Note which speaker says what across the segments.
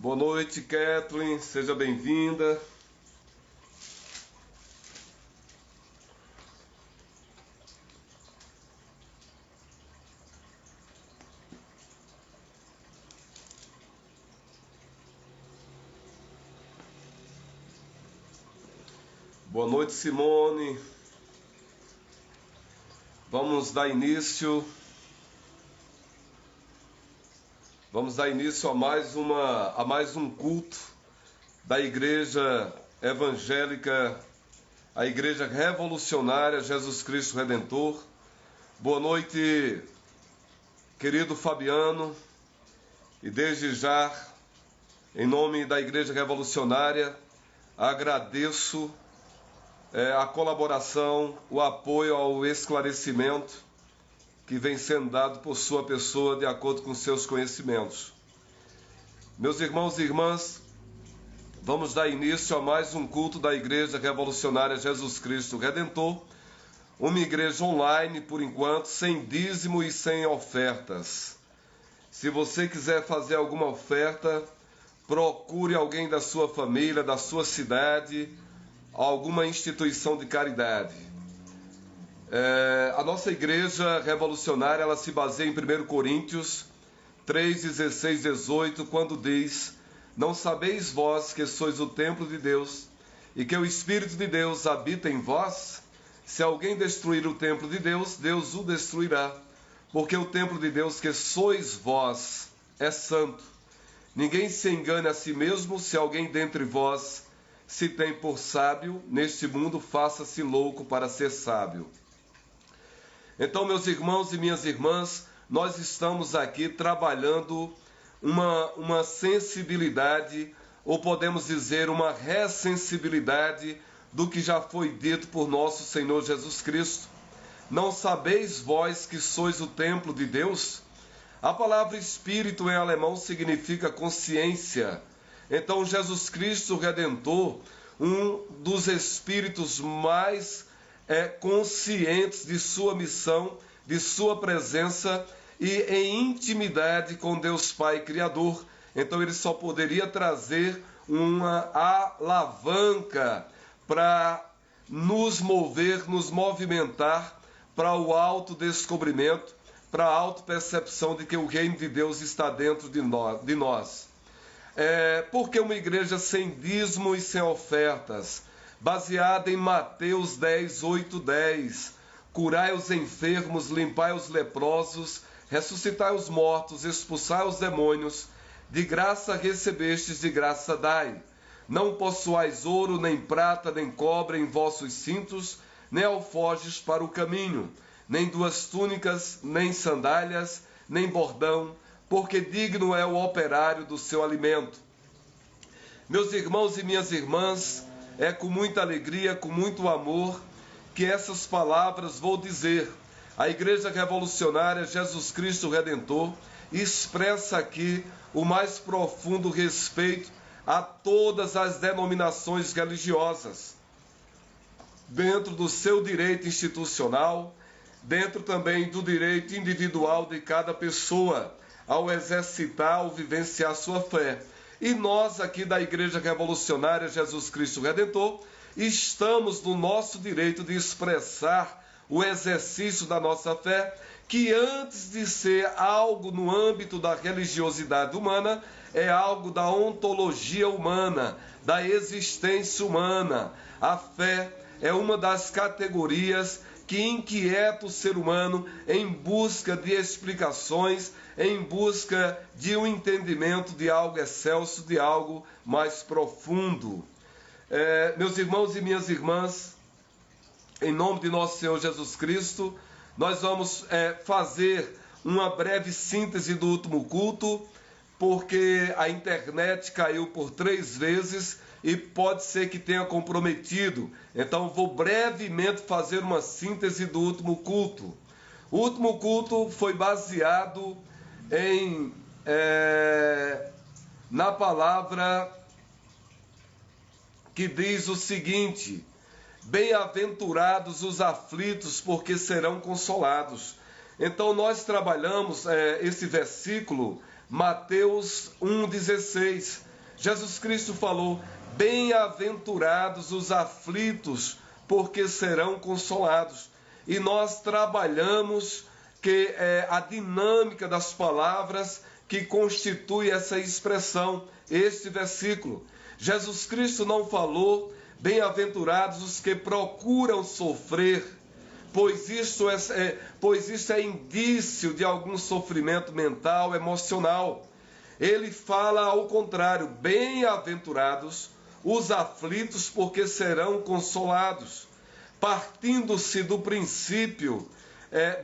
Speaker 1: Boa noite, Kathleen, seja bem-vinda. Boa noite, Simone. Vamos dar início a mais um culto da Igreja Evangélica, a Igreja Revolucionária Jesus Cristo Redentor. Boa noite, querido Fabiano, e desde já, em nome da Igreja Revolucionária, agradeço a colaboração, o apoio ao esclarecimento que vem sendo dado por sua pessoa de acordo com seus conhecimentos. Meus irmãos e irmãs, vamos dar início a mais um culto da Igreja Revolucionária Jesus Cristo Redentor, uma igreja online, por enquanto, sem dízimo e sem ofertas. Se você quiser fazer alguma oferta, procure alguém da sua família, da sua cidade, alguma instituição de caridade. A nossa igreja revolucionária, ela se baseia em 1 Coríntios 3, 16, 18, quando diz: não sabeis vós que sois o templo de Deus e que o Espírito de Deus habita em vós? Se alguém destruir o templo de Deus, Deus o destruirá, porque o templo de Deus que sois vós é santo. Ninguém se engane a si mesmo. Se alguém dentre vós se tem por sábio, neste mundo faça-se louco para ser sábio. Então, meus irmãos e minhas irmãs, nós estamos aqui trabalhando uma sensibilidade, ou podemos dizer uma ressensibilidade do que já foi dito por nosso Senhor Jesus Cristo. Não sabeis vós que sois o templo de Deus? A palavra espírito em alemão significa consciência. Então, Jesus Cristo Redentor, um dos espíritos mais conscientes de sua missão, de sua presença e em intimidade com Deus Pai Criador. Então ele só poderia trazer uma alavanca para nos mover, nos movimentar para o autodescobrimento, para a autopercepção de que o reino de Deus está dentro de nós. Porque uma igreja sem dízimo e sem ofertas, baseada em Mateus 10, 8, 10. Curai os enfermos, limpai os leprosos, ressuscitai os mortos, expulsai os demônios. De graça recebestes, de graça dai. Não possuais ouro, nem prata, nem cobre em vossos cintos, nem alforjes para o caminho, nem duas túnicas, nem sandálias, nem bordão, porque digno é o operário do seu alimento. Meus irmãos e minhas irmãs, é com muita alegria, com muito amor, que essas palavras vou dizer. A Igreja Revolucionária Jesus Cristo Redentor expressa aqui o mais profundo respeito a todas as denominações religiosas, dentro do seu direito institucional, dentro também do direito individual de cada pessoa, ao exercitar ou vivenciar sua fé. E nós aqui da Igreja Revolucionária Jesus Cristo Redentor estamos no nosso direito de expressar o exercício da nossa fé, que antes de ser algo no âmbito da religiosidade humana, é algo da ontologia humana, da existência humana. A fé é uma das categorias que inquieta o ser humano em busca de explicações, em busca de um entendimento de algo excelso, de algo mais profundo. Meus irmãos e minhas irmãs, em nome de nosso Senhor Jesus Cristo, nós vamos fazer uma breve síntese do último culto, porque a internet caiu por 3 vezes e pode ser que tenha comprometido. Então vou brevemente fazer uma síntese do último culto. O último culto foi baseado na palavra que diz o seguinte: bem-aventurados os aflitos, porque serão consolados. Então nós trabalhamos esse versículo, Mateus 1,16, Jesus Cristo falou: bem-aventurados os aflitos, porque serão consolados. E nós trabalhamos que a dinâmica das palavras que constitui essa expressão, este versículo. Jesus Cristo não falou: bem-aventurados os que procuram sofrer, pois isso é indício de algum sofrimento mental, emocional. Ele fala ao contrário: bem-aventurados os aflitos, porque serão consolados. Partindo-se do princípio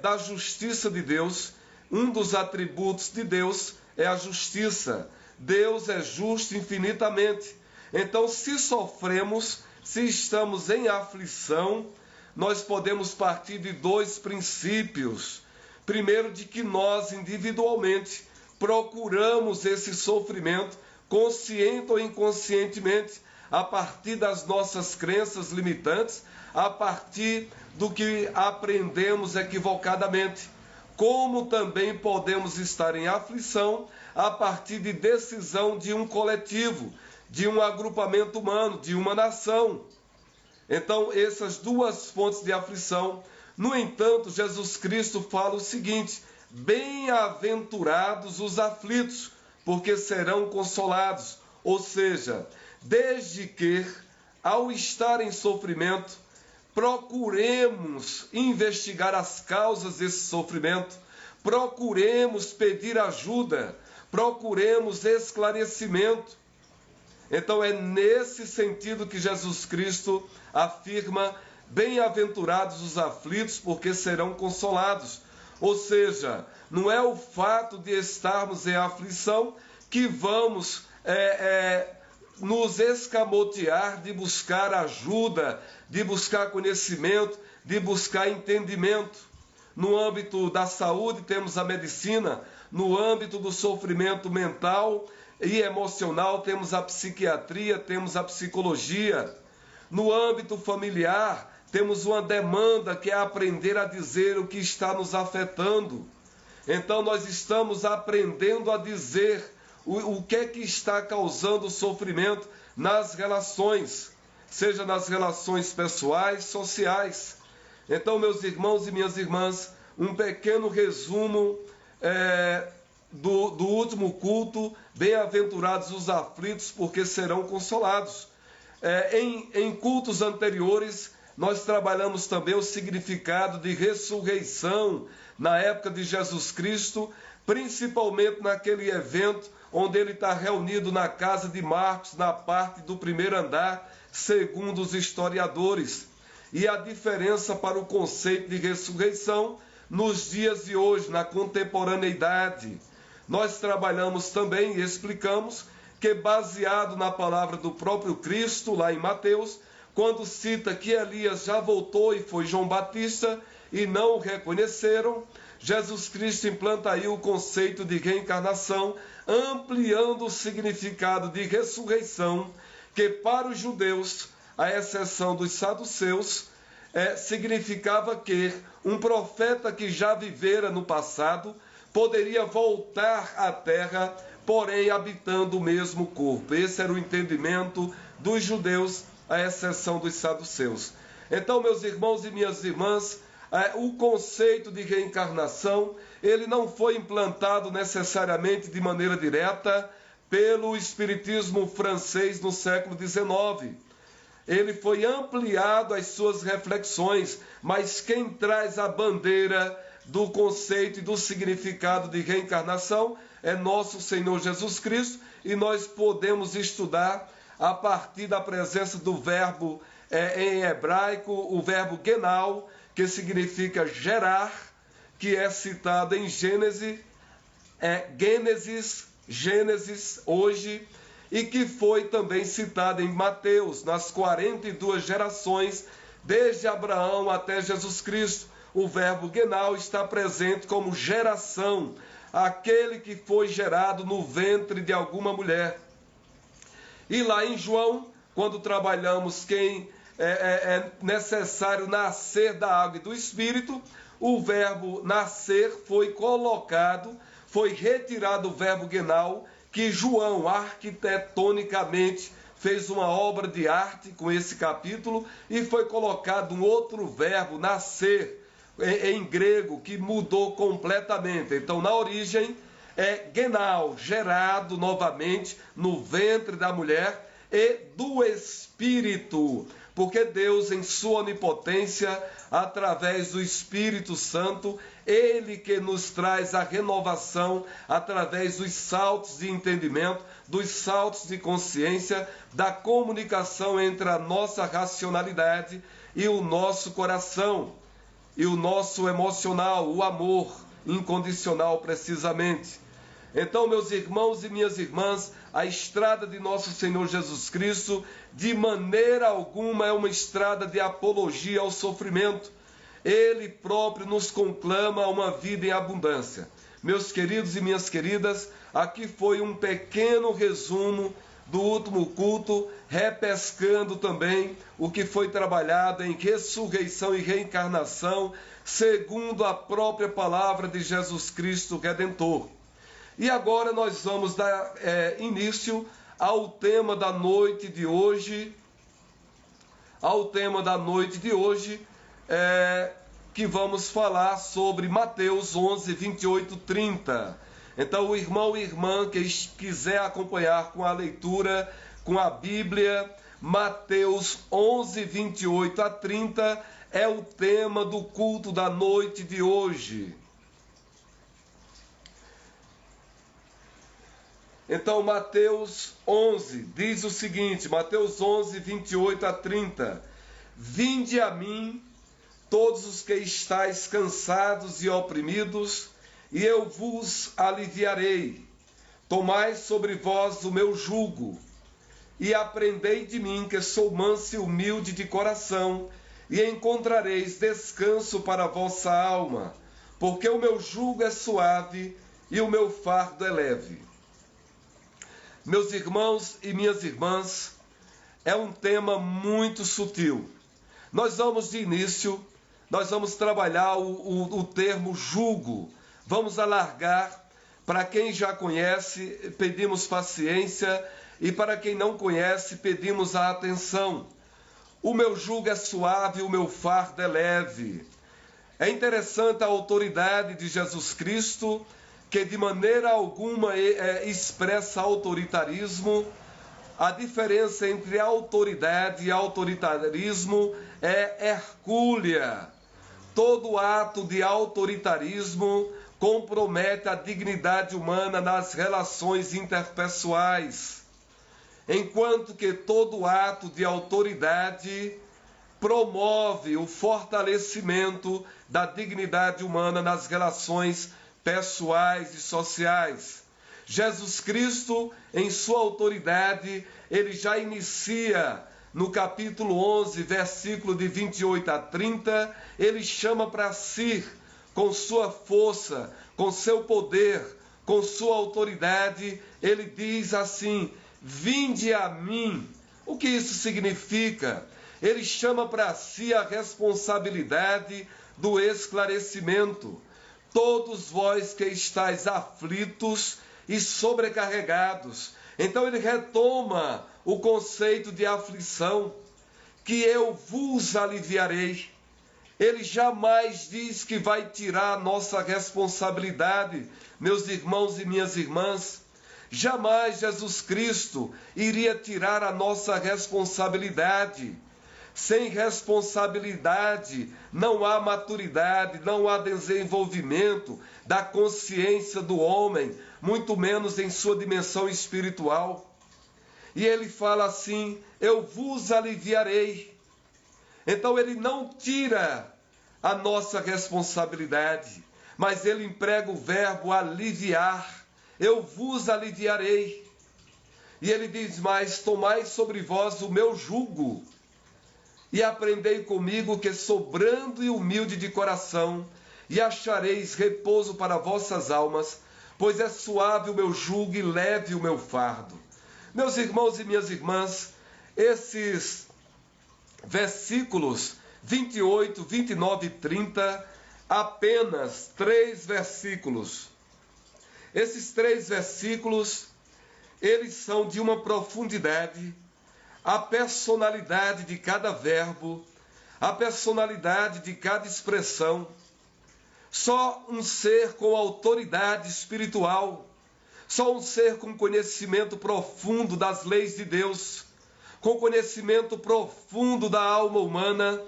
Speaker 1: da justiça de Deus, um dos atributos de Deus é a justiça. Deus é justo infinitamente. Então, se sofremos, se estamos em aflição, nós podemos partir de dois princípios. Primeiro, de que nós individualmente procuramos esse sofrimento, consciente ou inconscientemente, a partir das nossas crenças limitantes, a partir do que aprendemos equivocadamente. Como também podemos estar em aflição a partir de decisão de um coletivo, de um agrupamento humano, de uma nação. Então, essas duas fontes de aflição. No entanto, Jesus Cristo fala o seguinte: bem-aventurados os aflitos, porque serão consolados. Ou seja, desde que, ao estar em sofrimento, procuremos investigar as causas desse sofrimento, procuremos pedir ajuda, procuremos esclarecimento. Então é nesse sentido que Jesus Cristo afirma: bem-aventurados os aflitos, porque serão consolados. Ou seja, não é o fato de estarmos em aflição que vamos nos escamotear de buscar ajuda, de buscar conhecimento, de buscar entendimento. No âmbito da saúde temos a medicina, no âmbito do sofrimento mental e emocional temos a psiquiatria, temos a psicologia. No âmbito familiar temos uma demanda que é aprender a dizer o que está nos afetando. Então nós estamos aprendendo a dizer o que é que está causando sofrimento nas relações, seja nas relações pessoais, sociais. Então, meus irmãos e minhas irmãs, um pequeno resumo do último culto: bem-aventurados os aflitos, porque serão consolados. Em cultos anteriores, nós trabalhamos também o significado de ressurreição na época de Jesus Cristo, principalmente naquele evento onde ele está reunido na casa de Marcos, na parte do primeiro andar, segundo os historiadores. E a diferença para o conceito de ressurreição nos dias de hoje, na contemporaneidade. Nós trabalhamos também e explicamos que, baseado na palavra do próprio Cristo, lá em Mateus, quando cita que Elias já voltou e foi João Batista e não o reconheceram, Jesus Cristo implanta aí o conceito de reencarnação, ampliando o significado de ressurreição, que para os judeus, à exceção dos saduceus, significava que um profeta que já vivera no passado poderia voltar à terra, porém habitando o mesmo corpo. Esse era o entendimento dos judeus, à exceção dos saduceus. Então, meus irmãos e minhas irmãs, o conceito de reencarnação, ele não foi implantado necessariamente de maneira direta pelo espiritismo francês no século XIX. Ele foi ampliado às suas reflexões, mas quem traz a bandeira do conceito e do significado de reencarnação é nosso Senhor Jesus Cristo, e nós podemos estudar a partir da presença do verbo em hebraico, o verbo genal, que significa gerar, que é citado em Gênesis hoje, e que foi também citado em Mateus, nas 42 gerações, desde Abraão até Jesus Cristo. O verbo genal está presente como geração, aquele que foi gerado no ventre de alguma mulher. E lá em João, quando trabalhamos quem é necessário nascer da água e do Espírito, o verbo nascer foi colocado, foi retirado o verbo genal, que João, arquitetonicamente, fez uma obra de arte com esse capítulo e foi colocado um outro verbo, nascer, em grego, que mudou completamente. Então, na origem, é genal, gerado novamente no ventre da mulher e do Espírito, porque Deus, em sua onipotência, através do Espírito Santo, Ele que nos traz a renovação através dos saltos de entendimento, dos saltos de consciência, da comunicação entre a nossa racionalidade e o nosso coração, e o nosso emocional, o amor incondicional, precisamente. Então, meus irmãos e minhas irmãs, a estrada de nosso Senhor Jesus Cristo, de maneira alguma, é uma estrada de apologia ao sofrimento. Ele próprio nos conclama a uma vida em abundância. Meus queridos e minhas queridas, aqui foi um pequeno resumo do último culto, repescando também o que foi trabalhado em ressurreição e reencarnação, segundo a própria palavra de Jesus Cristo Redentor. E agora nós vamos dar início ao tema da noite de hoje, que vamos falar sobre Mateus 11, 28, 30. Então, o irmão e irmã que quiser acompanhar com a leitura, com a Bíblia, Mateus 11, 28 a 30 é o tema do culto da noite de hoje. Então, Mateus 11 diz o seguinte, Mateus 11, 28 a 30. Vinde a mim, todos os que estáis cansados e oprimidos, e eu vos aliviarei. Tomai sobre vós o meu jugo, e aprendei de mim, que sou manso e humilde de coração, e encontrareis descanso para a vossa alma, porque o meu jugo é suave e o meu fardo é leve. Meus irmãos e minhas irmãs, é um tema muito sutil. Nós vamos trabalhar o termo jugo. Vamos alargar. Para quem já conhece, pedimos paciência, e para quem não conhece, pedimos a atenção. O meu jugo é suave, o meu fardo é leve. É interessante a autoridade de Jesus Cristo, que de maneira alguma expressa autoritarismo. A diferença entre autoridade e autoritarismo é hercúlea. Todo ato de autoritarismo compromete a dignidade humana nas relações interpessoais, enquanto que todo ato de autoridade promove o fortalecimento da dignidade humana nas relações pessoais e sociais. Jesus Cristo, em sua autoridade, ele já inicia no capítulo 11, versículo de 28 a 30, ele chama para si, com sua força, com seu poder, com sua autoridade, ele diz assim, vinde a mim. O que isso significa? Ele chama para si a responsabilidade do esclarecimento. Todos vós que estáis aflitos e sobrecarregados. Então ele retoma o conceito de aflição, que eu vos aliviarei. Ele jamais diz que vai tirar a nossa responsabilidade, meus irmãos e minhas irmãs. Jamais Jesus Cristo iria tirar a nossa responsabilidade. Sem responsabilidade não há maturidade, não há desenvolvimento da consciência do homem, muito menos em sua dimensão espiritual. E ele fala assim, eu vos aliviarei. Então ele não tira a nossa responsabilidade, mas ele emprega o verbo aliviar. Eu vos aliviarei. E ele diz mais, tomai sobre vós o meu jugo, e aprendei comigo, que sou brando e humilde de coração, e achareis repouso para vossas almas, pois é suave o meu jugo e leve o meu fardo. Meus irmãos e minhas irmãs, esses versículos 28, 29 e 30, apenas 3 versículos. Esses 3 versículos, eles são de uma profundidade, a personalidade de cada verbo, a personalidade de cada expressão. Só um ser com autoridade espiritual, só um ser com conhecimento profundo das leis de Deus, com conhecimento profundo da alma humana,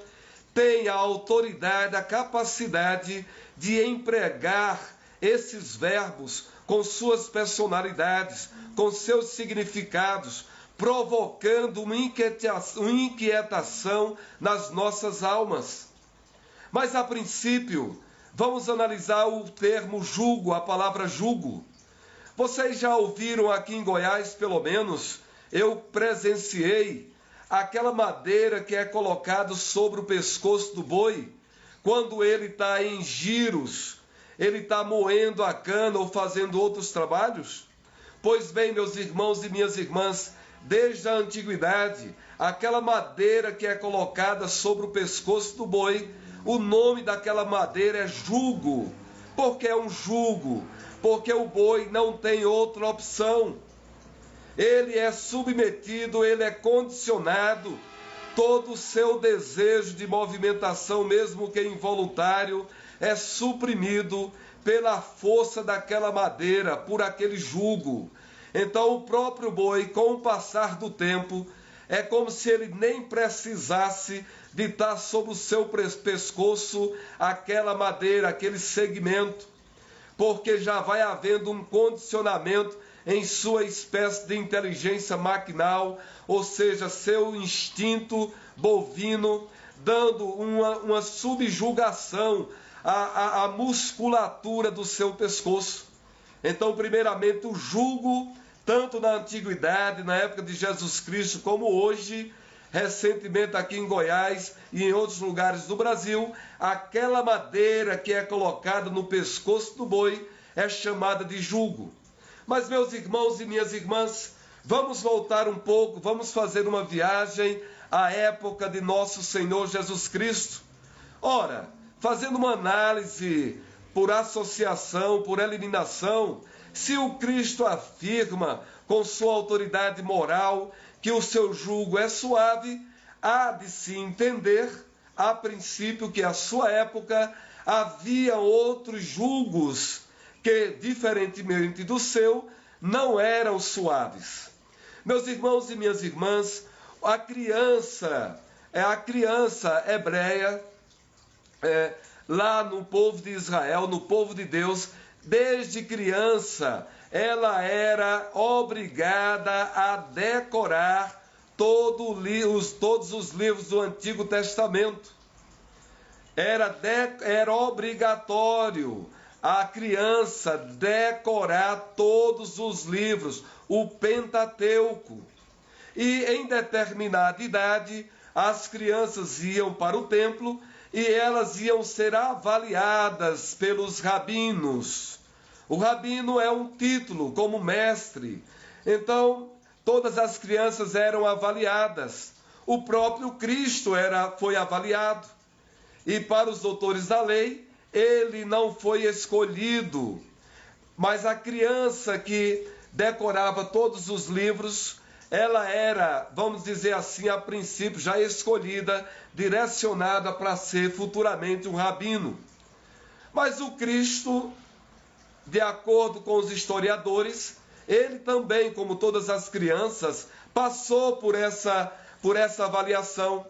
Speaker 1: tem a autoridade, a capacidade de empregar esses verbos com suas personalidades, com seus significados, provocando uma inquietação nas nossas almas. Mas, a princípio, vamos analisar o termo jugo, a palavra jugo. Vocês já ouviram aqui em Goiás, pelo menos, eu presenciei aquela madeira que é colocada sobre o pescoço do boi, quando ele está em giros, ele está moendo a cana ou fazendo outros trabalhos? Pois bem, meus irmãos e minhas irmãs, desde a antiguidade, aquela madeira que é colocada sobre o pescoço do boi, o nome daquela madeira é jugo. Por que é um jugo? Porque o boi não tem outra opção. Ele é submetido, ele é condicionado, todo o seu desejo de movimentação, mesmo que involuntário, é suprimido pela força daquela madeira, por aquele jugo. Então o próprio boi, com o passar do tempo, é como se ele nem precisasse de estar sobre o seu pescoço aquela madeira, aquele segmento, porque já vai havendo um condicionamento em sua espécie de inteligência maquinal, ou seja, seu instinto bovino, dando uma subjugação à musculatura do seu pescoço. Então, primeiramente, o jugo, tanto na antiguidade, na época de Jesus Cristo, como hoje, recentemente aqui em Goiás e em outros lugares do Brasil, aquela madeira que é colocada no pescoço do boi é chamada de jugo. Mas, meus irmãos e minhas irmãs, vamos voltar um pouco, vamos fazer uma viagem à época de nosso Senhor Jesus Cristo. Ora, fazendo uma análise por associação, por eliminação, se o Cristo afirma com sua autoridade moral que o seu jugo é suave, há de se entender, a princípio, que à sua época havia outros jugos que, diferentemente do seu, não eram suaves. Meus irmãos e minhas irmãs, a criança hebreia, lá no povo de Israel, no povo de Deus, desde criança, ela era obrigada a decorar todos os livros do Antigo Testamento. Era obrigatório a criança decorar todos os livros, o Pentateuco. E em determinada idade, as crianças iam para o templo e elas iam ser avaliadas pelos rabinos. O rabino é um título como mestre. Então, todas as crianças eram avaliadas. O próprio Cristo foi avaliado. E para os doutores da lei, ele não foi escolhido, mas a criança que decorava todos os livros, ela era, vamos dizer assim, a princípio já escolhida, direcionada para ser futuramente um rabino. Mas o Cristo, de acordo com os historiadores, ele também, como todas as crianças, passou por essa avaliação.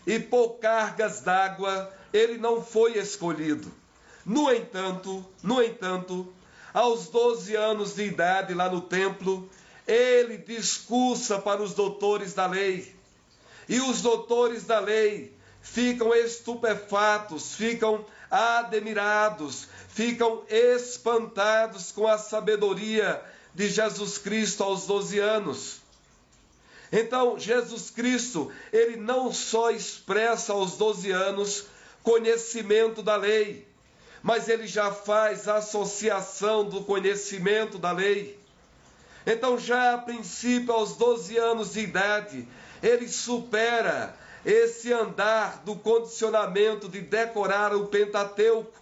Speaker 1: E por cargas d'água, ele não foi escolhido. No entanto, aos 12 anos de idade, lá no templo, ele discursa para os doutores da lei. E os doutores da lei ficam estupefatos, ficam admirados, ficam espantados com a sabedoria de Jesus Cristo aos 12 anos. Então, Jesus Cristo, ele não só expressa aos 12 anos conhecimento da lei, mas ele já faz associação do conhecimento da lei. Então, já a princípio, aos 12 anos de idade, ele supera esse andar do condicionamento de decorar o Pentateuco,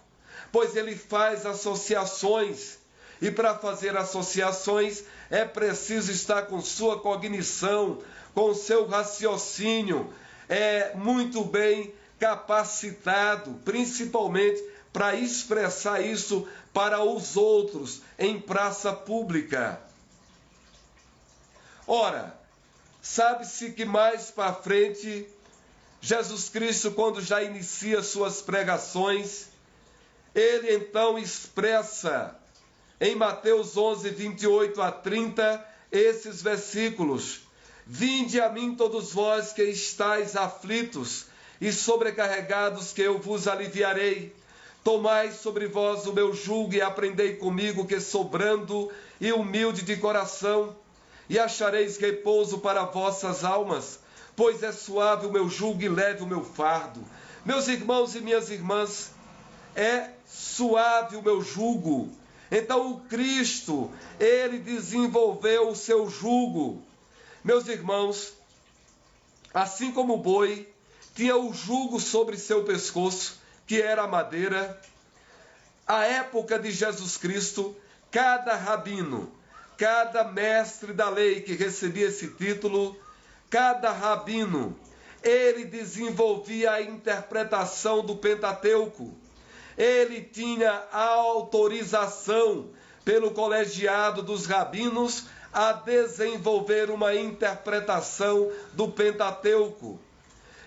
Speaker 1: pois ele faz associações. E para fazer associações é preciso estar com sua cognição, com seu raciocínio, muito bem capacitado, principalmente para expressar isso para os outros em praça pública. Ora, sabe-se que mais para frente, Jesus Cristo, quando já inicia suas pregações, ele então expressa em Mateus 11, 28 a 30, esses versículos: Vinde a mim todos vós que estáis aflitos e sobrecarregados, que eu vos aliviarei. Tomai sobre vós o meu jugo e aprendei comigo, que sou brando e humilde de coração, e achareis repouso para vossas almas, pois é suave o meu jugo e leve o meu fardo. Meus irmãos e minhas irmãs, é suave o meu jugo. Então o Cristo, ele desenvolveu o seu jugo. Meus irmãos, assim como o boi tinha o jugo sobre seu pescoço, que era a madeira, à época de Jesus Cristo, cada rabino, cada mestre da lei que recebia esse título, cada rabino, ele desenvolvia a interpretação do Pentateuco. Ele tinha autorização pelo colegiado dos rabinos a desenvolver uma interpretação do Pentateuco.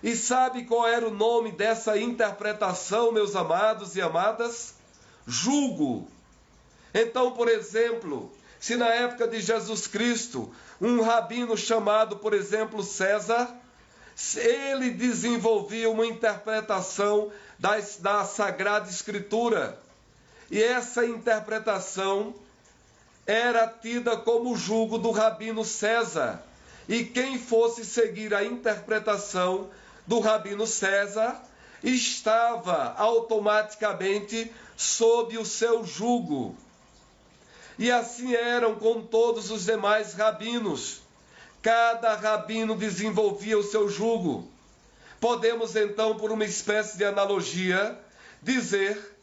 Speaker 1: E sabe qual era o nome dessa interpretação, meus amados e amadas? Jugo. Então, por exemplo, se na época de Jesus Cristo, um rabino chamado, por exemplo, César, ele desenvolvia uma interpretação da Sagrada Escritura. E essa interpretação era tida como jugo do rabino César. E quem fosse seguir a interpretação do rabino César estava automaticamente sob o seu jugo. E assim eram com todos os demais rabinos. Cada rabino desenvolvia o seu jugo. Podemos então, por uma espécie de analogia, dizer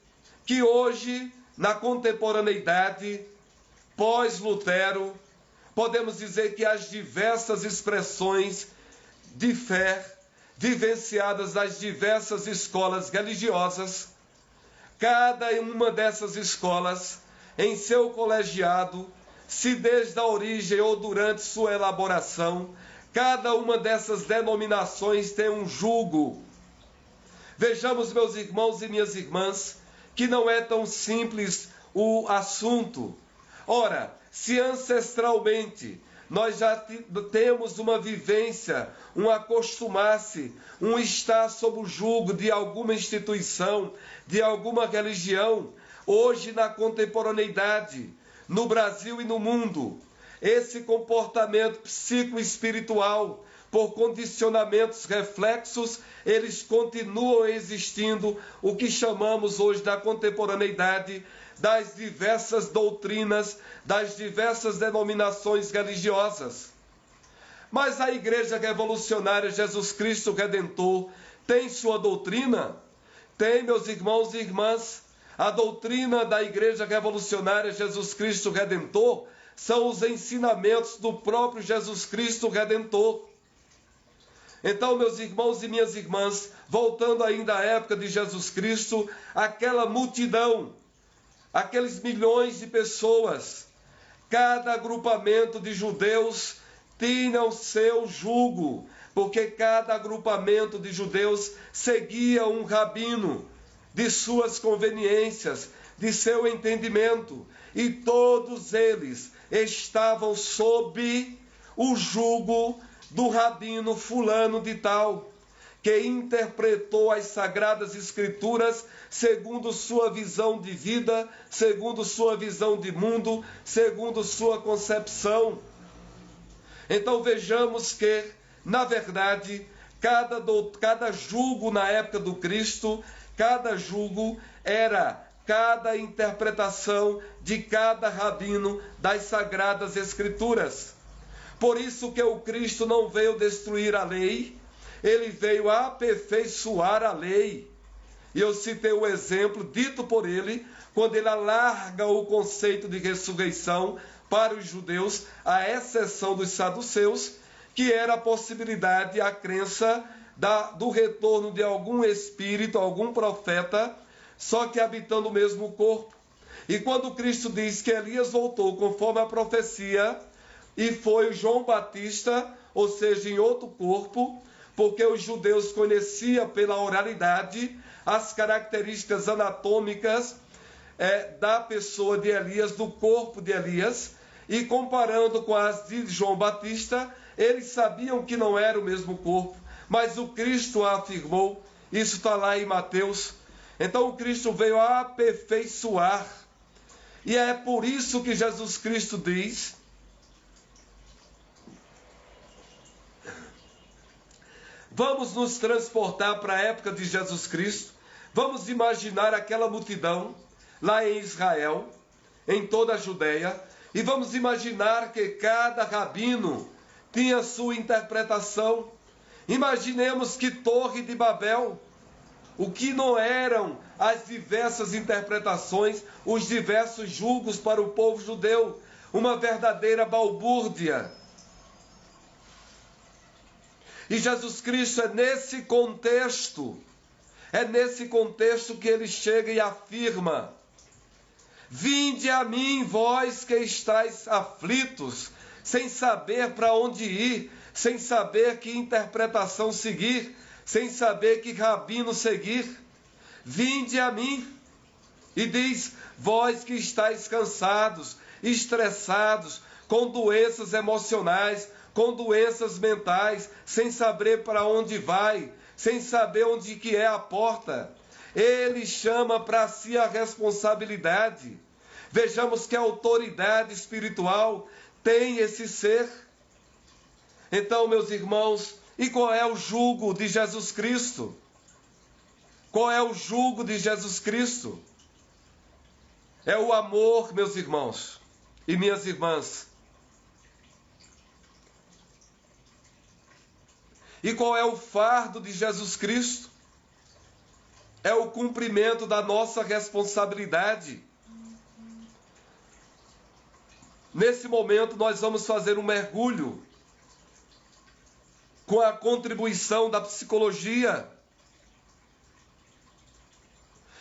Speaker 1: que hoje, na contemporaneidade, pós-Lutero, podemos dizer que as diversas expressões de fé vivenciadas nas diversas escolas religiosas, cada uma dessas escolas, em seu colegiado, se desde a origem ou durante sua elaboração, cada uma dessas denominações tem um jugo. Vejamos, meus irmãos e minhas irmãs, que não é tão simples o assunto. Ora, se ancestralmente nós já temos uma vivência, um acostumar-se, um estar sob o jugo de alguma instituição, de alguma religião, hoje na contemporaneidade, no Brasil e no mundo, esse comportamento psicoespiritual, por condicionamentos reflexos, eles continuam existindo, o que chamamos hoje na contemporaneidade das diversas doutrinas, das diversas denominações religiosas. Mas a Igreja Revolucionária Jesus Cristo Redentor tem sua doutrina? Tem, meus irmãos e irmãs. A doutrina da Igreja Revolucionária Jesus Cristo Redentor são os ensinamentos do próprio Jesus Cristo Redentor. Então, meus irmãos e minhas irmãs, voltando ainda à época de Jesus Cristo, aquela multidão, aqueles milhões de pessoas, cada agrupamento de judeus tinha o seu jugo, porque cada agrupamento de judeus seguia um rabino de suas conveniências, de seu entendimento, e todos eles estavam sob o jugo do rabino fulano de tal, que interpretou as Sagradas Escrituras segundo sua visão de vida, segundo sua visão de mundo, segundo sua concepção. Então vejamos que, na verdade, cada jugo na época do Cristo, cada jugo era cada interpretação de cada rabino das Sagradas Escrituras. Por isso que o Cristo não veio destruir a lei, ele veio aperfeiçoar a lei. E eu citei o exemplo dito por ele, quando ele alarga o conceito de ressurreição para os judeus, à exceção dos saduceus, que era a possibilidade, a crença do retorno de algum espírito, algum profeta, só que habitando o mesmo corpo. E quando Cristo diz que Elias voltou conforme a profecia, e foi o João Batista, ou seja, em outro corpo, porque os judeus conheciam pela oralidade as características anatômicas da pessoa de Elias, do corpo de Elias, e comparando com as de João Batista, eles sabiam que não era o mesmo corpo, mas o Cristo afirmou, isso está lá em Mateus. Então o Cristo veio a aperfeiçoar, e é por isso que Jesus Cristo diz: vamos nos transportar para a época de Jesus Cristo, vamos imaginar aquela multidão lá em Israel, em toda a Judéia, e vamos imaginar que cada rabino tinha sua interpretação. Imaginemos que Torre de Babel, o que não eram as diversas interpretações, os diversos julgos para o povo judeu, uma verdadeira balbúrdia. E Jesus Cristo é nesse contexto que ele chega e afirma: vinde a mim, vós que estáis aflitos, sem saber para onde ir, sem saber que interpretação seguir, sem saber que rabino seguir. Vinde a mim. E diz: vós que estáis cansados, estressados, com doenças emocionais, com doenças mentais, sem saber para onde vai, sem saber onde que é a porta. Ele chama para si a responsabilidade. Vejamos que a autoridade espiritual tem esse ser. Então, meus irmãos, e qual é o jugo de Jesus Cristo? Qual é o jugo de Jesus Cristo? É o amor, meus irmãos e minhas irmãs. E qual é o fardo de Jesus Cristo? É o cumprimento da nossa responsabilidade. Nesse momento, nós vamos fazer um mergulho com a contribuição da psicologia.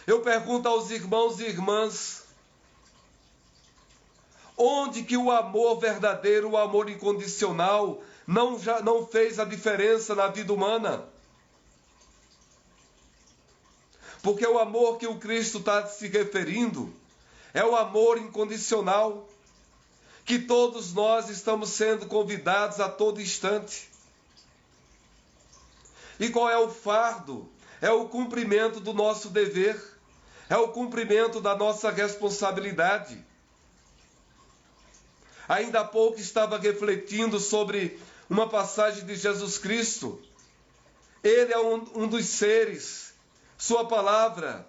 Speaker 1: Eu pergunto aos irmãos e irmãs: onde que o amor verdadeiro, o amor incondicional, não fez a diferença na vida humana? Porque o amor que o Cristo está se referindo é o amor incondicional, que todos nós estamos sendo convidados a todo instante. E qual é o fardo? É o cumprimento do nosso dever, é o cumprimento da nossa responsabilidade. Ainda há pouco estava refletindo sobre uma passagem de Jesus Cristo. Ele é um dos seres, sua palavra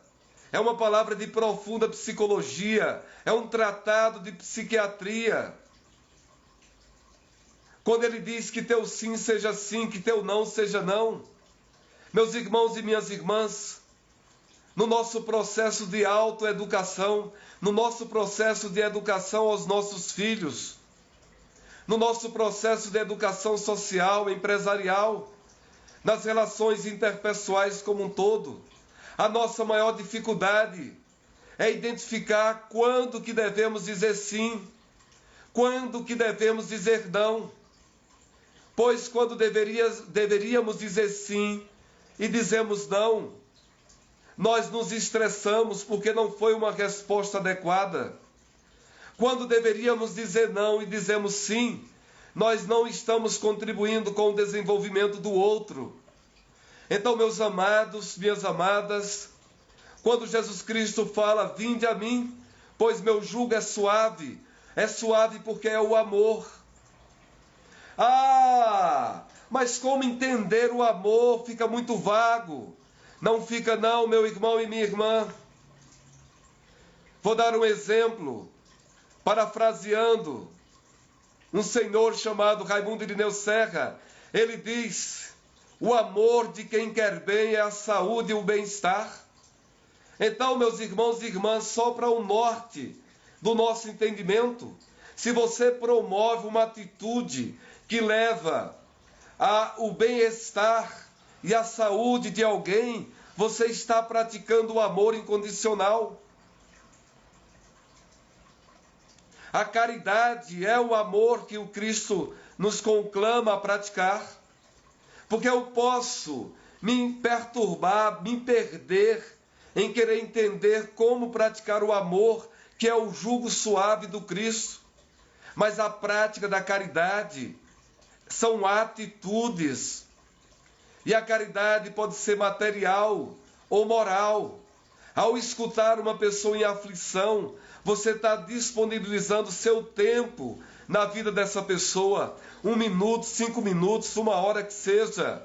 Speaker 1: é uma palavra de profunda psicologia, é um tratado de psiquiatria. Quando ele diz que teu sim seja sim, que teu não seja não. Meus irmãos e minhas irmãs, no nosso processo de autoeducação, no nosso processo de educação aos nossos filhos, no nosso processo de educação social, empresarial, nas relações interpessoais como um todo, a nossa maior dificuldade é identificar quando que devemos dizer sim, quando que devemos dizer não. Pois quando deveríamos dizer sim e dizemos não, nós nos estressamos porque não foi uma resposta adequada. Quando deveríamos dizer não e dizemos sim, nós não estamos contribuindo com o desenvolvimento do outro. Então, meus amados, minhas amadas, quando Jesus Cristo fala: vinde a mim, pois meu jugo é suave porque é o amor. Mas como entender o amor? Fica muito vago. Não fica não, meu irmão e minha irmã. Vou dar um exemplo, parafraseando um senhor chamado Raimundo Irineu Serra. Ele diz: o amor de quem quer bem é a saúde e o bem-estar. Então, meus irmãos e irmãs, só para o norte do nosso entendimento, se você promove uma atitude que leva ao bem-estar e à saúde de alguém, você está praticando o amor incondicional. A caridade é o amor que o Cristo nos conclama a praticar, porque eu posso me perturbar, me perder em querer entender como praticar o amor, que é o jugo suave do Cristo. Mas a prática da caridade são atitudes. E a caridade pode ser material ou moral. Ao escutar uma pessoa em aflição, você está disponibilizando seu tempo na vida dessa pessoa. 1 minuto, 5 minutos, 1 hora que seja.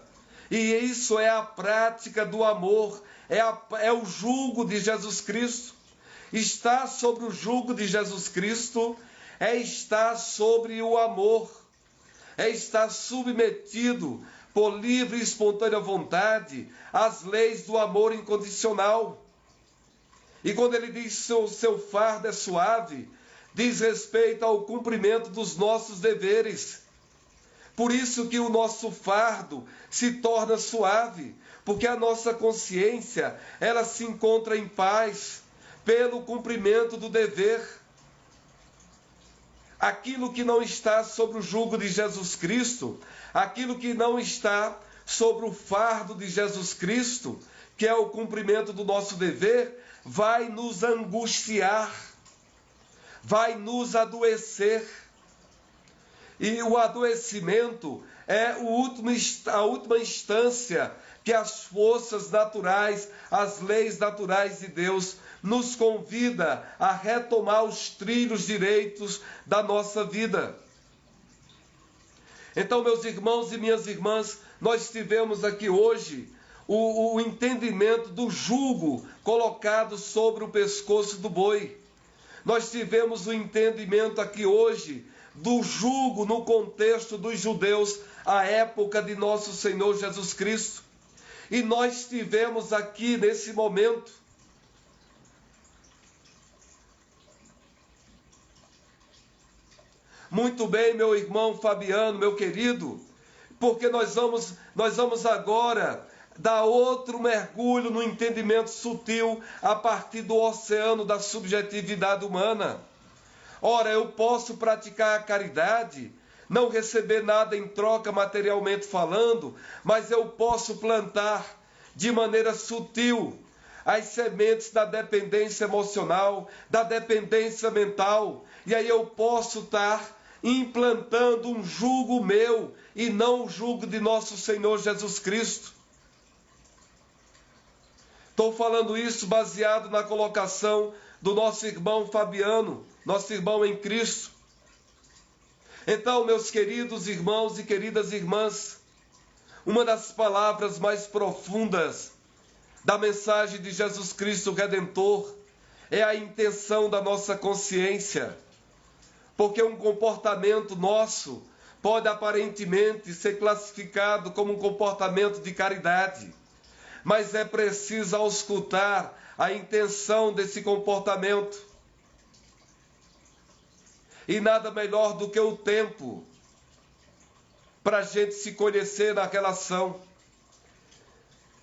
Speaker 1: E isso é a prática do amor, é o jugo de Jesus Cristo. Estar sobre o jugo de Jesus Cristo é estar sobre o amor, é estar submetido por livre e espontânea vontade às leis do amor incondicional. E quando ele diz seu fardo é suave, diz respeito ao cumprimento dos nossos deveres. Por isso que o nosso fardo se torna suave, porque a nossa consciência, ela se encontra em paz pelo cumprimento do dever. Aquilo que não está sobre o jugo de Jesus Cristo, aquilo que não está sobre o fardo de Jesus Cristo, que é o cumprimento do nosso dever, vai nos angustiar, vai nos adoecer. E o adoecimento é a última instância que as forças naturais, as leis naturais de Deus nos convida a retomar os trilhos direitos da nossa vida. Então, meus irmãos e minhas irmãs, nós tivemos aqui hoje o entendimento do jugo colocado sobre o pescoço do boi. Nós tivemos o entendimento aqui hoje do jugo no contexto dos judeus à época de nosso Senhor Jesus Cristo. E nós tivemos aqui nesse momento muito bem, meu irmão Fabiano, meu querido, porque nós vamos agora dar outro mergulho no entendimento sutil a partir do oceano da subjetividade humana. Ora, eu posso praticar a caridade, não receber nada em troca materialmente falando, mas eu posso plantar de maneira sutil as sementes da dependência emocional, da dependência mental, e aí eu posso estar implantando um jugo meu e não o jugo de nosso Senhor Jesus Cristo. Estou falando isso baseado na colocação do nosso irmão Fabiano, nosso irmão em Cristo. Então, meus queridos irmãos e queridas irmãs, uma das palavras mais profundas da mensagem de Jesus Cristo Redentor é a intenção da nossa consciência. Porque um comportamento nosso pode aparentemente ser classificado como um comportamento de caridade, mas é preciso auscultar a intenção desse comportamento. E nada melhor do que o tempo para a gente se conhecer na relação.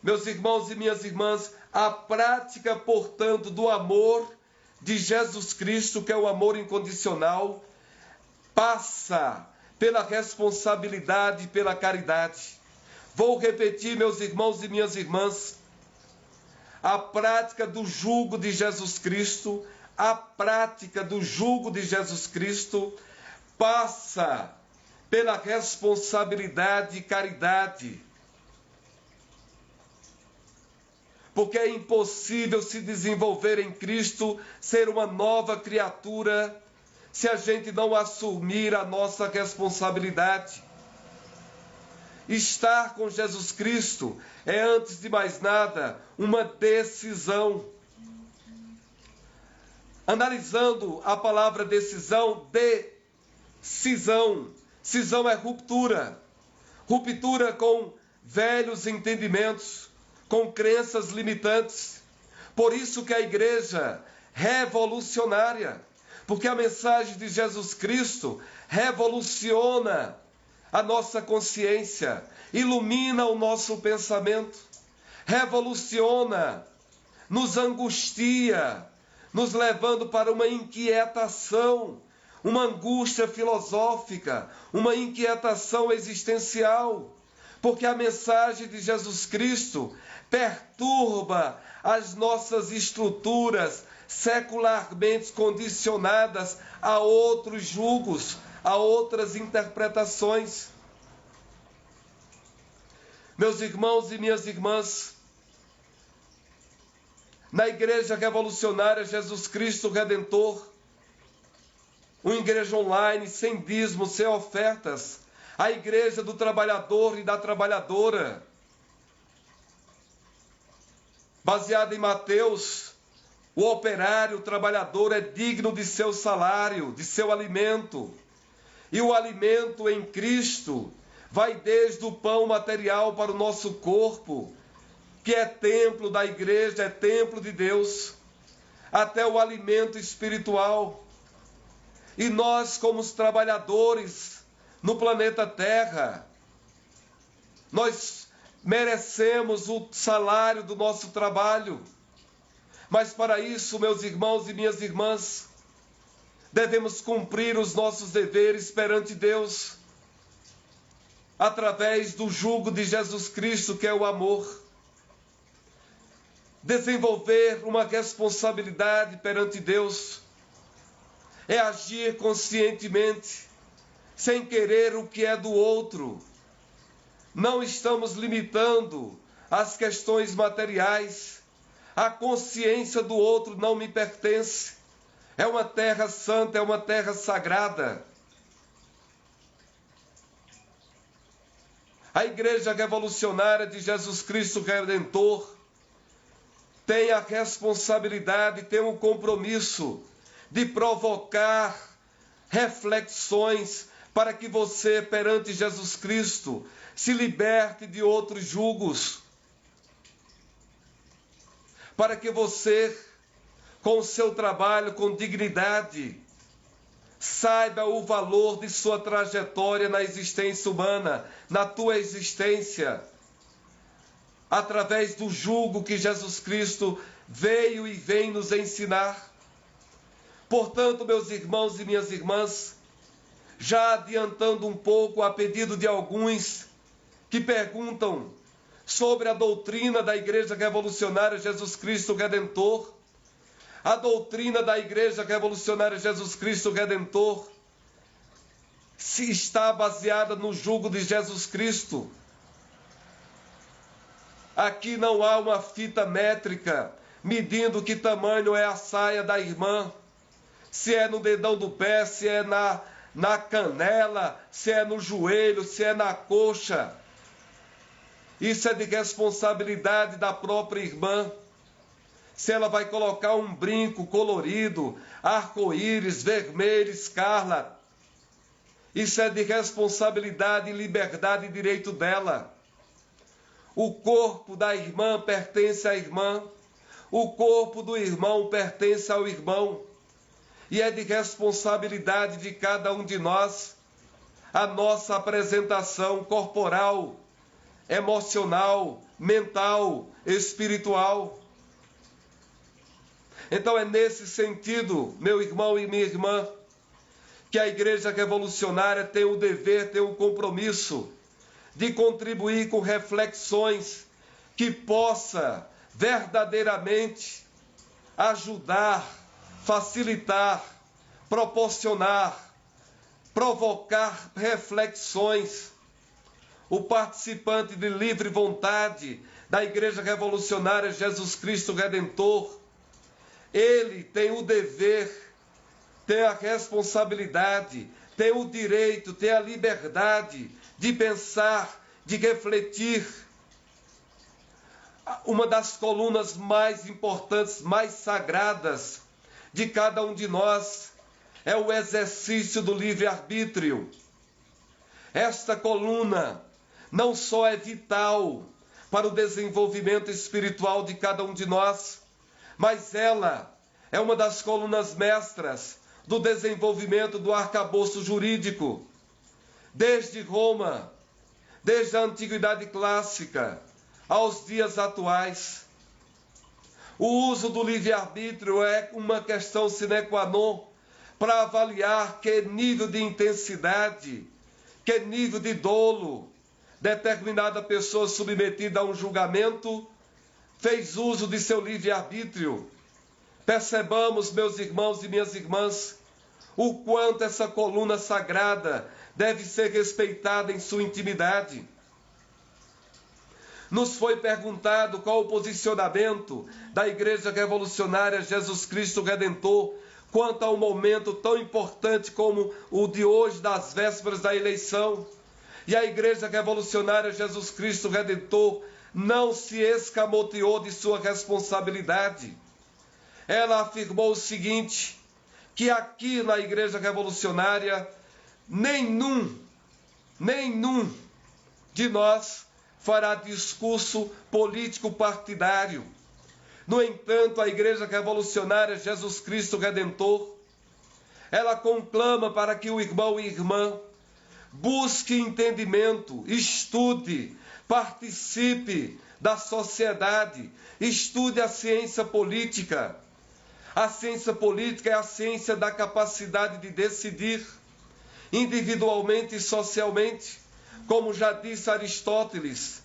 Speaker 1: Meus irmãos e minhas irmãs, a prática, portanto, do amor de Jesus Cristo, que é o amor incondicional, passa pela responsabilidade e pela caridade. Vou repetir, meus irmãos e minhas irmãs, a prática do jugo de Jesus Cristo, a prática do jugo de Jesus Cristo passa pela responsabilidade e caridade. Porque é impossível se desenvolver em Cristo, ser uma nova criatura, se a gente não assumir a nossa responsabilidade. Estar com Jesus Cristo é, antes de mais nada, uma decisão. Analisando a palavra decisão, cisão é ruptura. Ruptura com velhos entendimentos, com crenças limitantes. Por isso que a igreja revolucionária, porque a mensagem de Jesus Cristo revoluciona a nossa consciência, ilumina o nosso pensamento, revoluciona, nos angustia, nos levando para uma inquietação, uma angústia filosófica, uma inquietação existencial, porque a mensagem de Jesus Cristo perturba as nossas estruturas secularmente condicionadas a outros julgos, a outras interpretações. Meus irmãos e minhas irmãs, na Igreja Revolucionária Jesus Cristo Redentor, uma igreja online, sem dízimo, sem ofertas, a igreja do trabalhador e da trabalhadora, baseada em Mateus, o operário, o trabalhador é digno de seu salário, de seu alimento. E o alimento em Cristo vai desde o pão material para o nosso corpo, que é templo da igreja, é templo de Deus, até o alimento espiritual. E nós, como os trabalhadores no planeta Terra, nós merecemos o salário do nosso trabalho. Mas para isso, meus irmãos e minhas irmãs, devemos cumprir os nossos deveres perante Deus, através do jugo de Jesus Cristo, que é o amor. Desenvolver uma responsabilidade perante Deus é agir conscientemente, sem querer o que é do outro. Não estamos limitando as questões materiais. A consciência do outro não me pertence. É uma terra santa, é uma terra sagrada. A Igreja Revolucionária de Jesus Cristo Redentor tem a responsabilidade, tem o compromisso de provocar reflexões para que você, perante Jesus Cristo, se liberte de outros julgos. Para que você, com o seu trabalho, com dignidade, saiba o valor de sua trajetória na existência humana, na tua existência, através do jugo que Jesus Cristo veio e vem nos ensinar. Portanto, meus irmãos e minhas irmãs, já adiantando um pouco a pedido de alguns que perguntam sobre a doutrina da Igreja Revolucionária Jesus Cristo Redentor, a doutrina da Igreja Revolucionária Jesus Cristo Redentor se está baseada no jugo de Jesus Cristo. Aqui não há uma fita métrica medindo que tamanho é a saia da irmã, se é no dedão do pé, se é na canela, se é no joelho, se é na coxa. Isso é de responsabilidade da própria irmã. Se ela vai colocar um brinco colorido, arco-íris, vermelho, escarlate, isso é de responsabilidade, liberdade e direito dela. O corpo da irmã pertence à irmã, o corpo do irmão pertence ao irmão, e é de responsabilidade de cada um de nós a nossa apresentação corporal, emocional, mental, espiritual. Então é nesse sentido, meu irmão e minha irmã, que a Igreja Revolucionária tem o dever, tem o compromisso de contribuir com reflexões que possa verdadeiramente ajudar, facilitar, proporcionar, provocar reflexões. O participante de livre vontade da Igreja Revolucionária Jesus Cristo Redentor, ele tem o dever, tem a responsabilidade, tem o direito, tem a liberdade de pensar, de refletir. Uma das colunas mais importantes, mais sagradas de cada um de nós é o exercício do livre-arbítrio. Esta coluna não só é vital para o desenvolvimento espiritual de cada um de nós, mas ela é uma das colunas mestras do desenvolvimento do arcabouço jurídico. Desde Roma, desde a Antiguidade Clássica aos dias atuais, o uso do livre-arbítrio é uma questão sine qua non para avaliar que nível de intensidade, que nível de dolo determinada pessoa submetida a um julgamento fez uso de seu livre-arbítrio. Percebamos, meus irmãos e minhas irmãs, o quanto essa coluna sagrada deve ser respeitada em sua intimidade. Nos foi perguntado qual o posicionamento da Igreja Revolucionária Jesus Cristo Redentor quanto a um momento tão importante como o de hoje, das vésperas da eleição. E a Igreja Revolucionária Jesus Cristo Redentor não se escamoteou de sua responsabilidade. Ela afirmou o seguinte, que aqui na Igreja Revolucionária, nenhum de nós fará discurso político partidário. No entanto, a Igreja Revolucionária Jesus Cristo Redentor, ela conclama para que o irmão e irmã busque entendimento, estude, participe da sociedade, estude a ciência política. A ciência política é a ciência da capacidade de decidir, individualmente e socialmente, como já disse Aristóteles,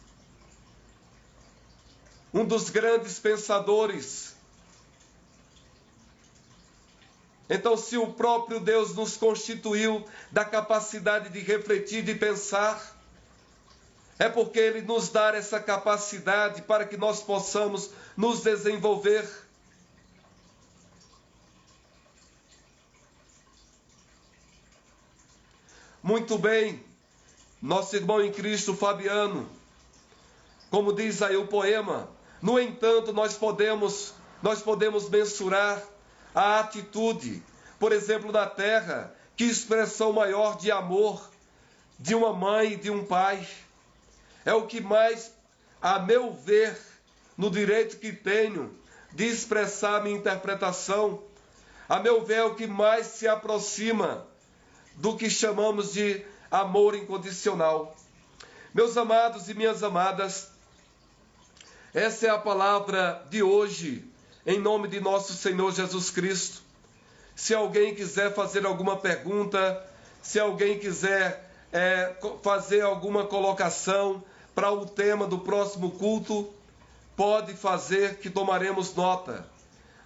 Speaker 1: um dos grandes pensadores. Então, se o próprio Deus nos constituiu da capacidade de refletir, de pensar, é porque Ele nos dá essa capacidade para que nós possamos nos desenvolver. Muito bem, nosso irmão em Cristo, Fabiano, como diz aí o poema, no entanto, nós podemos mensurar a atitude, por exemplo, na terra, que expressão maior de amor de uma mãe e de um pai. É o que mais, a meu ver, no direito que tenho de expressar minha interpretação, a meu ver, é o que mais se aproxima do que chamamos de amor incondicional. Meus amados e minhas amadas, essa é a palavra de hoje, em nome de nosso Senhor Jesus Cristo. Se alguém quiser fazer alguma pergunta, se alguém quiser fazer alguma colocação para o tema do próximo culto, pode fazer, que tomaremos nota.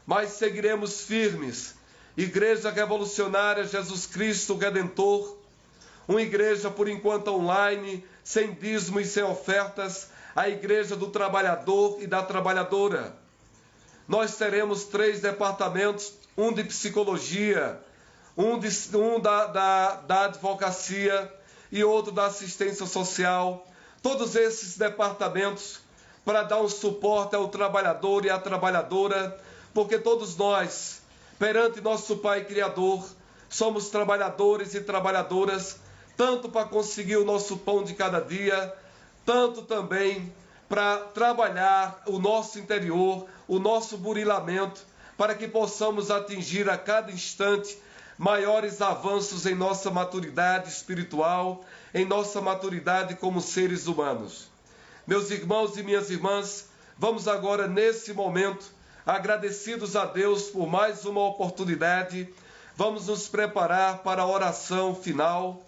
Speaker 1: Mas seguiremos firmes. Igreja Revolucionária Jesus Cristo Redentor, uma igreja por enquanto online, sem dízimo e sem ofertas, a igreja do trabalhador e da trabalhadora. Nós teremos 3 departamentos, um de psicologia, um da advocacia e outro da assistência social. Todos esses departamentos para dar um suporte ao trabalhador e à trabalhadora, porque todos nós, perante nosso Pai Criador, somos trabalhadores e trabalhadoras, tanto para conseguir o nosso pão de cada dia, tanto também para trabalhar o nosso interior, o nosso burilamento, para que possamos atingir a cada instante maiores avanços em nossa maturidade espiritual, em nossa maturidade como seres humanos. Meus irmãos e minhas irmãs, vamos agora nesse momento, agradecidos a Deus por mais uma oportunidade, vamos nos preparar para a oração final.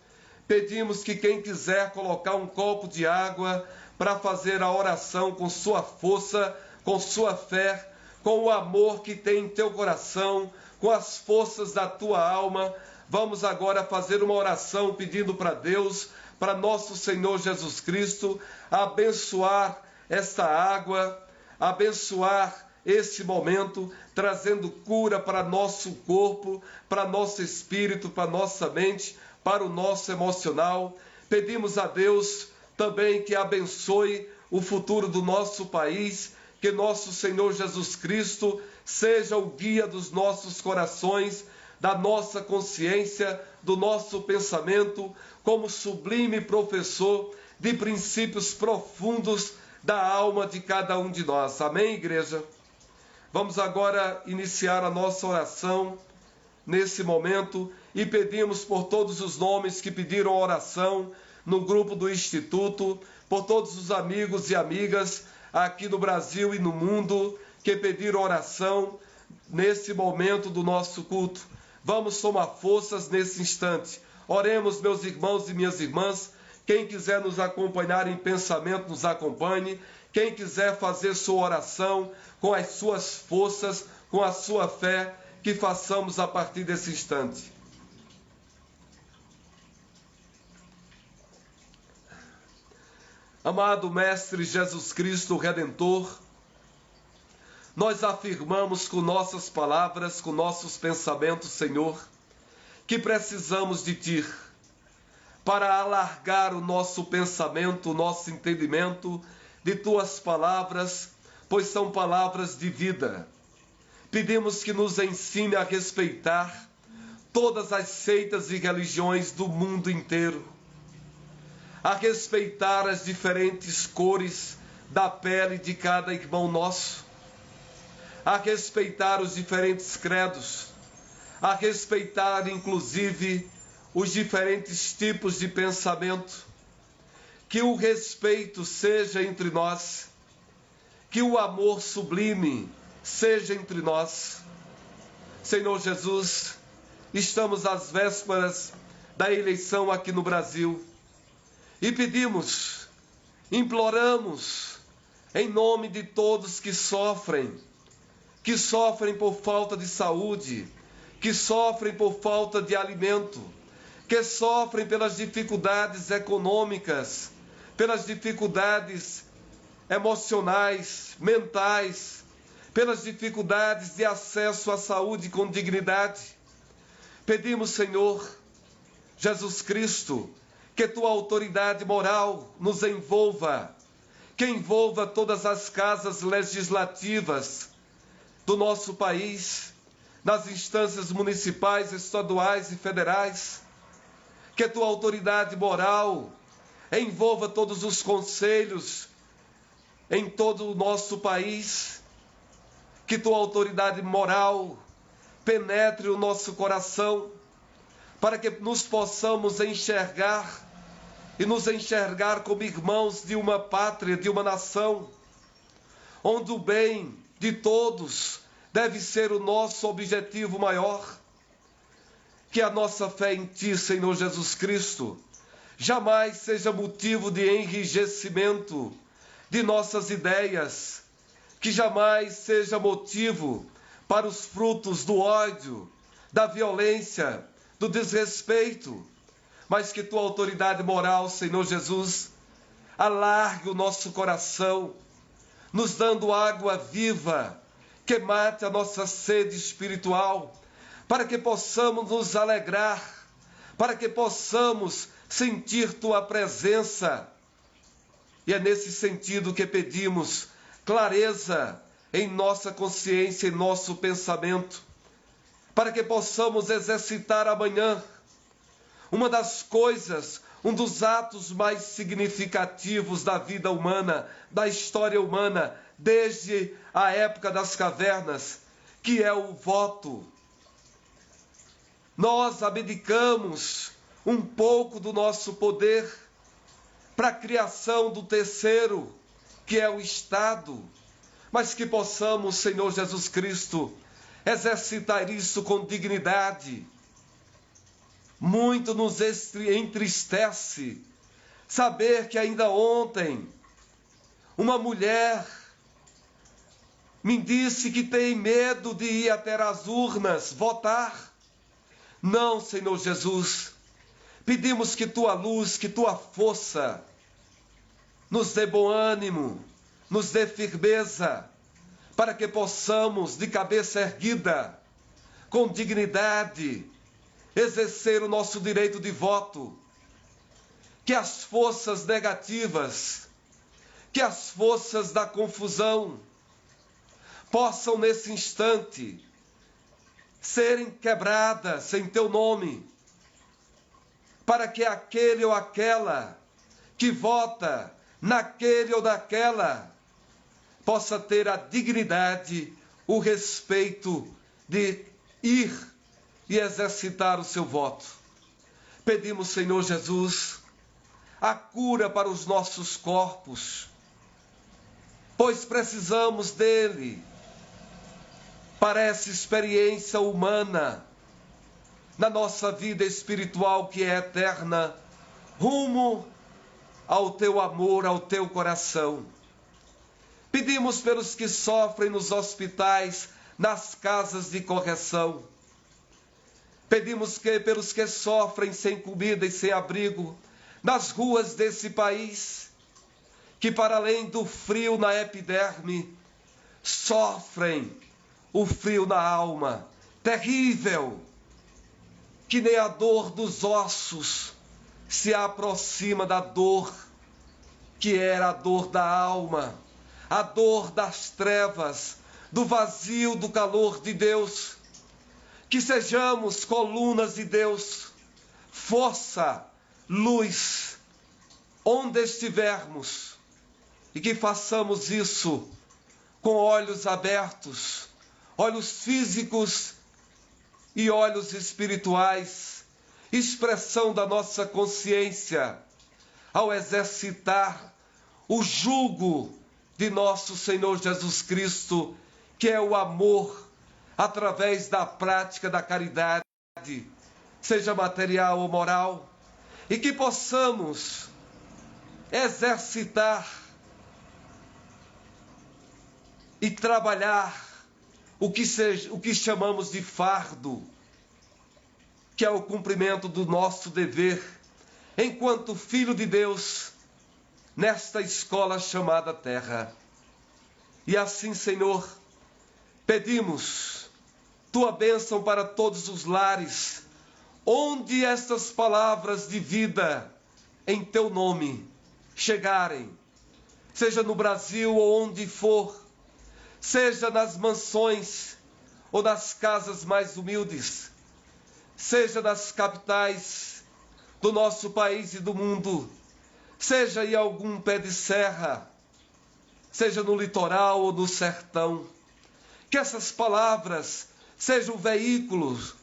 Speaker 1: Pedimos que quem quiser colocar um copo de água para fazer a oração com sua força, com sua fé, com o amor que tem em teu coração, com as forças da tua alma, vamos agora fazer uma oração pedindo para Deus, para nosso Senhor Jesus Cristo, abençoar esta água, abençoar esse momento, trazendo cura para nosso corpo, para nosso espírito, para nossa mente, para o nosso emocional. Pedimos a Deus também que abençoe o futuro do nosso país, que nosso Senhor Jesus Cristo seja o guia dos nossos corações, da nossa consciência, do nosso pensamento, como sublime professor de princípios profundos da alma de cada um de nós. Amém, igreja? Vamos agora iniciar a nossa oração nesse momento e pedimos por todos os nomes que pediram oração no grupo do Instituto, por todos os amigos e amigas aqui no Brasil e no mundo que pediram oração nesse momento do nosso culto. Vamos somar forças nesse instante. Oremos, meus irmãos e minhas irmãs. Quem quiser nos acompanhar em pensamento, nos acompanhe. Quem quiser fazer sua oração com as suas forças, com a sua fé, que façamos a partir desse instante. Amado Mestre Jesus Cristo Redentor, nós afirmamos com nossas palavras, com nossos pensamentos, Senhor, que precisamos de Ti para alargar o nosso pensamento, o nosso entendimento de Tuas palavras, pois são palavras de vida. Pedimos que nos ensine a respeitar todas as seitas e religiões do mundo inteiro, a respeitar as diferentes cores da pele de cada irmão nosso, a respeitar os diferentes credos, a respeitar inclusive os diferentes tipos de pensamento, que o respeito seja entre nós, que o amor sublime seja entre nós. Senhor Jesus, estamos às vésperas da eleição aqui no Brasil e pedimos, imploramos, em nome de todos que sofrem por falta de saúde, que sofrem por falta de alimento, que sofrem pelas dificuldades econômicas, pelas dificuldades emocionais, mentais, pelas dificuldades de acesso à saúde com dignidade. Pedimos, Senhor Jesus Cristo, que Tua autoridade moral nos envolva, que envolva todas as casas legislativas do nosso país, nas instâncias municipais, estaduais e federais, que Tua autoridade moral envolva todos os conselhos em todo o nosso país, que Tua autoridade moral penetre o nosso coração, para que nos possamos enxergar e nos enxergar como irmãos de uma pátria, de uma nação, onde o bem de todos deve ser o nosso objetivo maior. Que a nossa fé em Ti, Senhor Jesus Cristo, jamais seja motivo de enrijecimento de nossas ideias, que jamais seja motivo para os frutos do ódio, da violência, do desrespeito, mas que Tua autoridade moral, Senhor Jesus, alargue o nosso coração, nos dando água viva, que mate a nossa sede espiritual, para que possamos nos alegrar, para que possamos sentir Tua presença. E é nesse sentido que pedimos clareza em nossa consciência e nosso pensamento, para que possamos exercitar amanhã uma das coisas, um dos atos mais significativos da vida humana, da história humana, desde a época das cavernas, que é o voto. Nós abdicamos um pouco do nosso poder para a criação do terceiro, que é o Estado, mas que possamos, Senhor Jesus Cristo, exercitar isso com dignidade. Muito nos entristece saber que ainda ontem uma mulher me disse que tem medo de ir até as urnas votar. Não, Senhor Jesus, pedimos que Tua luz, que Tua força nos dê bom ânimo, nos dê firmeza, para que possamos, de cabeça erguida, com dignidade, exercer o nosso direito de voto. Que as forças negativas, que as forças da confusão possam nesse instante serem quebradas em Teu nome, para que aquele ou aquela que vota naquele ou naquela possa ter a dignidade, o respeito de ir e exercitar o seu voto. Pedimos, Senhor Jesus, a cura para os nossos corpos, pois precisamos dele para essa experiência humana na nossa vida espiritual que é eterna, rumo ao teu amor, ao teu coração. Pedimos pelos que sofrem nos hospitais, nas casas de correção. Pedimos pelos que sofrem sem comida e sem abrigo, nas ruas desse país, que para além do frio na epiderme, sofrem o frio na alma, terrível, que nem a dor dos ossos se aproxima da dor que era a dor da alma, a dor das trevas, do vazio, do calor de Deus. Que sejamos colunas de Deus, força, luz, onde estivermos, e que façamos isso com olhos abertos, olhos físicos e olhos espirituais, expressão da nossa consciência, ao exercitar o jugo de nosso Senhor Jesus Cristo, que é o amor, através da prática da caridade, seja material ou moral, e que possamos exercitar e trabalhar o que chamamos de fardo, que é o cumprimento do nosso dever, enquanto filho de Deus, nesta escola chamada Terra. E assim, Senhor, pedimos tua bênção para todos os lares, onde estas palavras de vida em teu nome chegarem, seja no Brasil ou onde for, seja nas mansões ou nas casas mais humildes, seja nas capitais do nosso país e do mundo, seja em algum pé de serra, seja no litoral ou no sertão, que essas palavras sejam veículos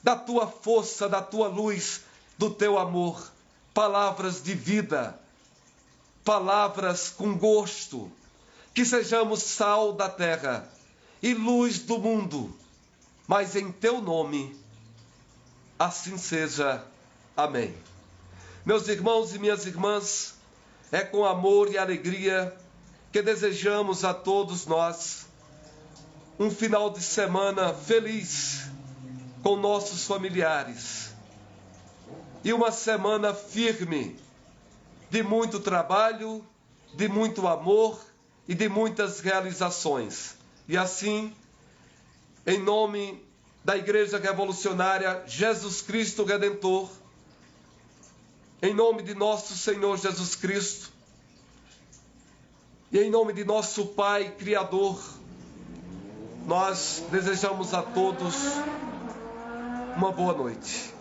Speaker 1: da tua força, da tua luz, do teu amor, palavras de vida, palavras com gosto, que sejamos sal da terra e luz do mundo, mas em teu nome, assim seja. Amém. Meus irmãos e minhas irmãs, é com amor e alegria que desejamos a todos nós um final de semana feliz com nossos familiares e uma semana firme de muito trabalho, de muito amor e de muitas realizações. E assim, em nome da Igreja Revolucionária Jesus Cristo Redentor, em nome de nosso Senhor Jesus Cristo e em nome de nosso Pai Criador, nós desejamos a todos uma boa noite.